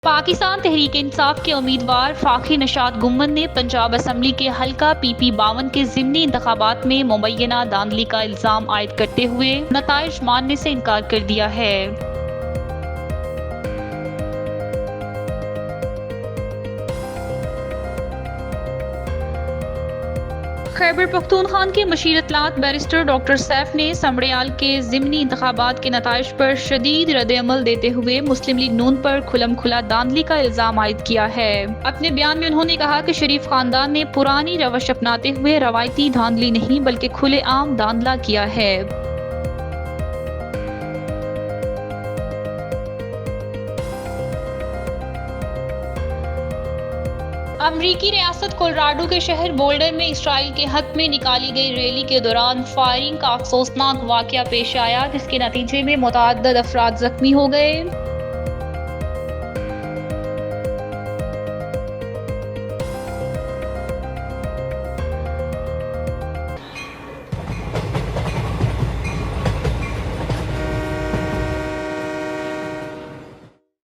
پاکستان تحریک انصاف کے امیدوار فاخر نشاط گمن نے پنجاب اسمبلی کے حلقہ PP 52 کے ضمنی انتخابات میں مبینہ دھاندلی کا الزام عائد کرتے ہوئے نتائج ماننے سے انکار کر دیا ہے۔ خیبر پختونخوا کے مشیر اطلاعات بیرسٹر ڈاکٹر سیف نے سمڑیال کے ضمنی انتخابات کے نتائج پر شدید رد عمل دیتے ہوئے مسلم لیگ نون پر کھلم کھلا دھاندلی کا الزام عائد کیا ہے۔ اپنے بیان میں انہوں نے کہا کہ شریف خاندان نے پرانی روش اپناتے ہوئے روایتی دھاندلی نہیں بلکہ کھلے عام دھاندلا کیا ہے۔ امریکی ریاست کولراڈو کے شہر بولڈر میں اسرائیل کے حق میں نکالی گئی ریلی کے دوران فائرنگ کا افسوسناک واقعہ پیش آیا، جس کے نتیجے میں متعدد افراد زخمی ہو گئے۔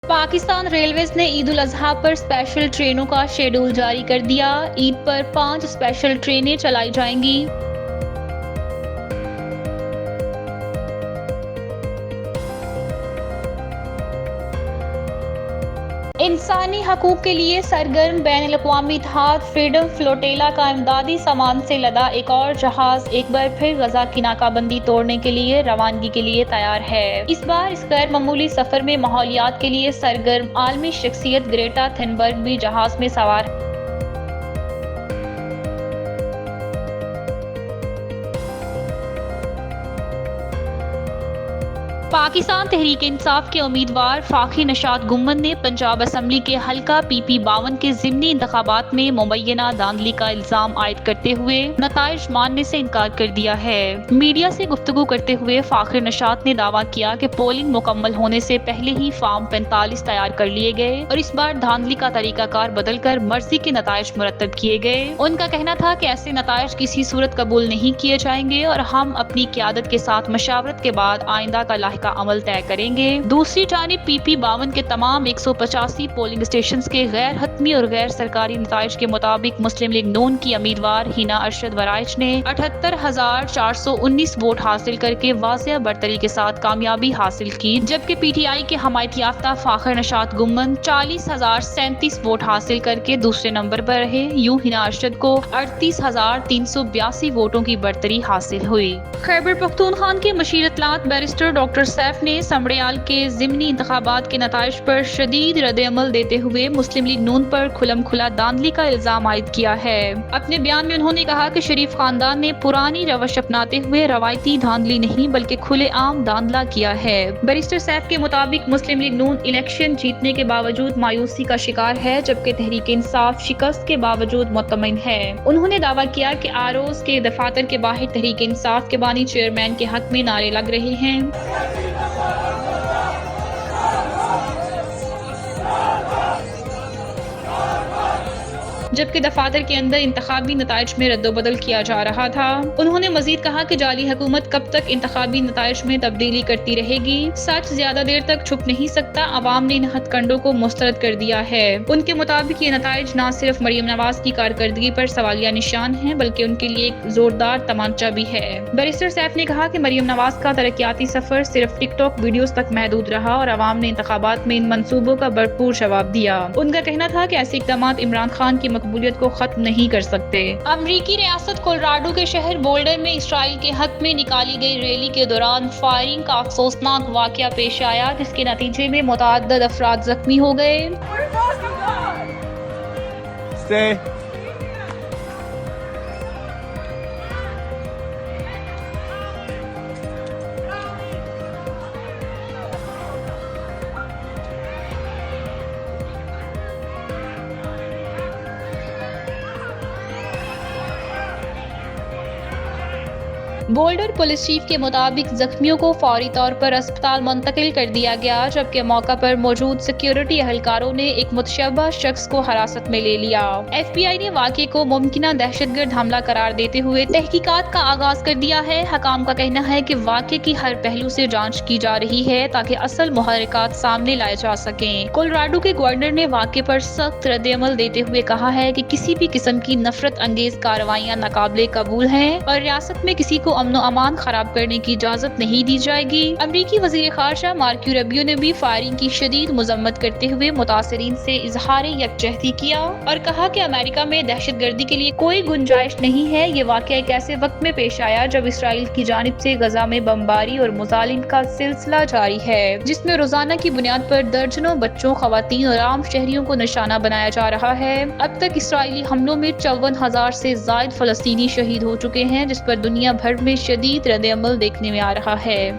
پاکستان ریلویز نے عید الاضحیٰ پر اسپیشل ٹرینوں کا شیڈول جاری کر دیا۔ عید پر 5 اسپیشل ٹرینیں چلائی جائیں گی۔ انسانی حقوق کے لیے سرگرم بین الاقوامی اتحاد فریڈم فلوٹیلا کا امدادی سامان سے لدا ایک اور جہاز ایک بار پھر غزہ کی ناکہ بندی توڑنے کے لیے روانگی کے لیے تیار ہے۔ اس بار اس غیر معمولی سفر میں ماحولیات کے لیے سرگرم عالمی شخصیت گریٹا تھنبرگ بھی جہاز میں سوار ہے۔ پاکستان تحریک انصاف کے امیدوار فاخر نشاط گمن نے پنجاب اسمبلی کے حلقہ PP 52 کے ضمنی انتخابات میں مبینہ دھاندلی کا الزام عائد کرتے ہوئے نتائج ماننے سے انکار کر دیا ہے۔ میڈیا سے گفتگو کرتے ہوئے فاخر نشاط نے دعویٰ کیا کہ پولنگ مکمل ہونے سے پہلے ہی فارم 45 تیار کر لیے گئے اور اس بار دھاندلی کا طریقہ کار بدل کر مرضی کے نتائج مرتب کیے گئے۔ ان کا کہنا تھا کہ ایسے نتائج کسی صورت قبول نہیں کیے جائیں گے اور ہم اپنی قیادت کے ساتھ مشاورت کے بعد آئندہ کا لاحقہ عمل طے کریں گے۔ دوسری جانب PP 52 کے تمام 185 پولنگ اسٹیشنز کے غیر حتمی اور غیر سرکاری نتائج کے مطابق مسلم لیگ نون کی امیدوار ہینا ارشد ورائچ نے 78,419 ووٹ حاصل کر کے واضح برتری کے ساتھ کامیابی حاصل کی، جبکہ PTI کے حمایت یافتہ فاخر نشاط گمن 40,037 ووٹ حاصل کر کے دوسرے نمبر پر رہے۔ یوں ہینا ارشد کو 38,382 ووٹوں کی برتری حاصل ہوئی۔ خیبر پختونخوا کے مشیر اطلاعات بیرسٹر ڈاکٹر سیف نے سمڑیال کے ضمنی انتخابات کے نتائج پر شدید رد عمل دیتے ہوئے مسلم لیگ نون پر کھلم کھلا دھاندلی کا الزام عائد کیا ہے۔ اپنے بیان میں انہوں نے کہا کہ شریف خاندان نے پرانی روش اپناتے ہوئے روایتی دھاندلی نہیں بلکہ کھلے عام دھاندلا کیا ہے۔ بیرسٹر سیف کے مطابق مسلم لیگ نون الیکشن جیتنے کے باوجود مایوسی کا شکار ہے، جبکہ تحریک انصاف شکست کے باوجود مطمئن ہے۔ انہوں نے دعویٰ کیا کہ آروز کے دفاتر کے باہر تحریک انصاف کے بانی چیئرمین کے حق میں نعرے لگ رہے ہیں۔ جبکہ دفاتر کے اندر انتخابی نتائج میں رد و بدل کیا جا رہا تھا۔ انہوں نے مزید کہا کہ جعلی حکومت کب تک انتخابی نتائج میں تبدیلی کرتی رہے گی؟ سچ زیادہ دیر تک چھپ نہیں سکتا۔ عوام نے ان ہتھ کنڈوں کو مسترد کر دیا ہے۔ ان کے مطابق یہ نتائج نہ صرف مریم نواز کی کارکردگی پر سوالیہ نشان ہیں بلکہ ان کے لیے ایک زوردار تمانچہ بھی ہے۔ بیرسٹر سیف نے کہا کہ مریم نواز کا ترقیاتی سفر صرف ٹک ٹاک ویڈیوز تک محدود رہا اور عوام نے انتخابات میں ان منصوبوں کا بھرپور جواب دیا۔ ان کا کہنا تھا کہ ایسے اقدامات عمران خان کی مقبولیت کو ختم نہیں کر سکتے۔ امریکی ریاست کولراڈو کے شہر بولڈر میں اسرائیل کے حق میں نکالی گئی ریلی کے دوران فائرنگ کا افسوسناک واقعہ پیش آیا، جس کے نتیجے میں متعدد افراد زخمی ہو گئے۔ بولڈر پولیس چیف کے مطابق زخمیوں کو فوری طور پر اسپتال منتقل کر دیا گیا، جبکہ موقع پر موجود سیکیورٹی اہلکاروں نے ایک متشبہ شخص کو حراست میں لے لیا۔ ایف بی آئی نے واقعے کو ممکنہ دہشت گرد حملہ قرار دیتے ہوئے تحقیقات کا آغاز کر دیا ہے۔ حکام کا کہنا ہے کہ واقعے کی ہر پہلو سے جانچ کی جا رہی ہے تاکہ اصل محرکات سامنے لائے جا سکیں۔ کولوراڈو کے گورنر نے واقعے پر سخت رد عمل دیتے ہوئے کہا ہے کہ کسی بھی قسم کی نفرت انگیز کارروائیاں ناقابل قبول ہیں اور ریاست میں کسی کو امن و امان خراب کرنے کی اجازت نہیں دی جائے گی۔ امریکی وزیر خارجہ مارکو روبیو نے بھی فائرنگ کی شدید مذمت کرتے ہوئے متاثرین سے اظہار یکجہتی کیا اور کہا کہ امریکہ میں دہشت گردی کے لیے کوئی گنجائش نہیں ہے۔ یہ واقعہ ایک ایسے وقت میں پیش آیا جب اسرائیل کی جانب سے غزہ میں بمباری اور مظالم کا سلسلہ جاری ہے، جس میں روزانہ کی بنیاد پر درجنوں بچوں، خواتین اور عام شہریوں کو نشانہ بنایا جا رہا ہے۔ اب تک اسرائیلی حملوں میں 54,000 سے زائد فلسطینی شہید ہو چکے ہیں، جس پر دنیا بھر میں شدید رد عمل دیکھنے میں آ رہا ہے۔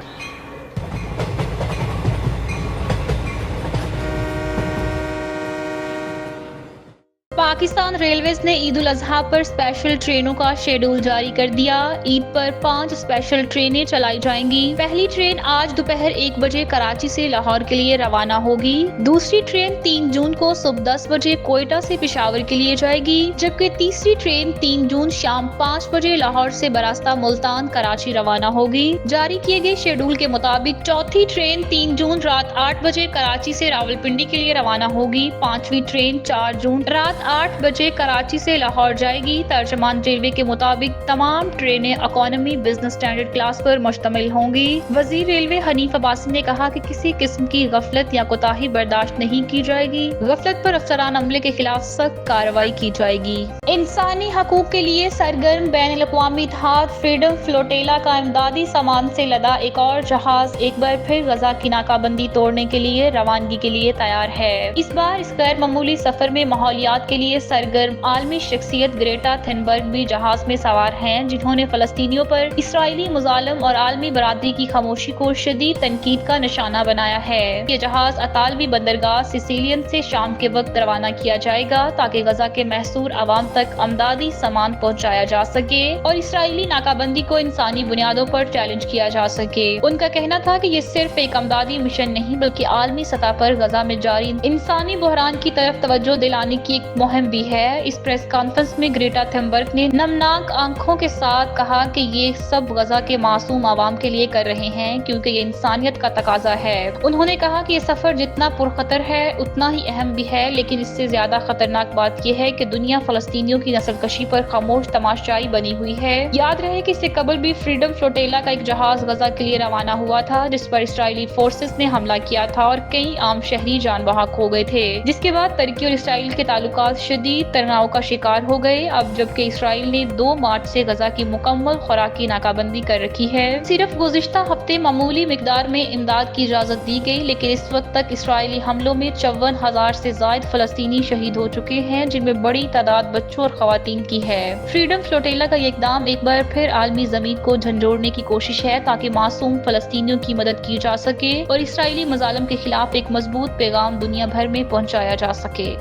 پاکستان ریلویز نے عید الاضحیٰ پر اسپیشل ٹرینوں کا شیڈول جاری کر دیا۔ عید پر 5 اسپیشل ٹرینیں چلائی جائیں گی۔ پہلی ٹرین آج دوپہر 1 بجے کراچی سے لاہور کے لیے روانہ ہوگی۔ دوسری ٹرین 3 جون کو صبح 10 بجے کوئٹہ سے پشاور کے لیے جائے گی، جبکہ تیسری ٹرین 3 جون شام 5 بجے لاہور سے براستہ ملتان کراچی روانہ ہوگی۔ جاری کیے گئے شیڈول کے مطابق چوتھی ٹرین 3 جون رات 8 بجے کراچی سے راولپنڈی کے لیے روانہ ہوگی۔ 5ویں ٹرین 4 جون رات 8 بجے کراچی سے لاہور جائے گی۔ ترجمان ریلوے کے مطابق تمام ٹرینیں اکانومی بزنس اسٹینڈرڈ کلاس پر مشتمل ہوں گی۔ وزیر ریلوے حنیف عباسی نے کہا کہ کسی قسم کی غفلت یا کوتاہی برداشت نہیں کی جائے گی۔ غفلت پر افسران عملے کے خلاف سخت کارروائی کی جائے گی۔ انسانی حقوق کے لیے سرگرم بین الاقوامی اتحاد فریڈم فلوٹیلا کا امدادی سامان سے لدا ایک اور جہاز ایک بار پھر غزہ کی ناکہ بندی توڑنے کے لیے روانگی کے لیے تیار ہے۔ اس بار اس غیر معمولی سفر میں ماحولیات کے لیے سرگرم عالمی شخصیت گریٹا تھنبرگ بھی جہاز میں سوار ہیں، جنہوں نے فلسطینیوں پر اسرائیلی مظالم اور عالمی برادری کی خاموشی کو شدید تنقید کا نشانہ بنایا ہے۔ یہ جہاز اطالوی بندرگاہ سیسیلین سے شام کے وقت روانہ کیا جائے گا تاکہ غزہ کے محصور عوام تک امدادی سامان پہنچایا جا سکے اور اسرائیلی ناکہ بندی کو انسانی بنیادوں پر چیلنج کیا جا سکے۔ ان کا کہنا تھا کہ یہ صرف ایک امدادی مشن نہیں بلکہ عالمی سطح پر غزہ میں جاری انسانی بحران کی طرف توجہ دلانے کی ایک مہم بھی ہے۔ اس پریس کانفرنس میں گریٹا تھنبرگ نے نمناک آنکھوں کے ساتھ کہا کہ یہ سب غزہ کے معصوم عوام کے لیے کر رہے ہیں کیونکہ یہ انسانیت کا تقاضا ہے۔ انہوں نے کہا کہ یہ سفر جتنا پرخطر ہے اتنا ہی اہم بھی ہے، لیکن اس سے زیادہ خطرناک بات یہ ہے کہ دنیا فلسطینیوں کی نسل کشی پر خاموش تماشائی بنی ہوئی ہے۔ یاد رہے کہ اس سے قبل بھی فریڈم فلوٹیلا کا ایک جہاز غزہ کے لیے روانہ ہوا تھا، جس پر اسرائیلی فورسز نے حملہ کیا تھا اور کئی عام شہری جان بحق ہو گئے تھے، جس کے بعد ترکی اور اسرائیل کے تعلقات شدید تناؤ کا شکار ہو گئے۔ اب جبکہ اسرائیل نے 2 مارچ سے غزہ کی مکمل خوراکی ناکہ بندی کر رکھی ہے، صرف گزشتہ ہفتے معمولی مقدار میں امداد کی اجازت دی گئی، لیکن اس وقت تک اسرائیلی حملوں میں 54,000 سے زائد فلسطینی شہید ہو چکے ہیں، جن میں بڑی تعداد بچوں اور خواتین کی ہے۔ فریڈم فلوٹیلا کا یہ اقدام ایک بار پھر عالمی زمین کو جھنجھوڑنے کی کوشش ہے تاکہ معصوم فلسطینیوں کی مدد کی جا سکے اور اسرائیلی مظالم کے خلاف ایک مضبوط پیغام دنیا بھر میں پہنچایا جا سکے۔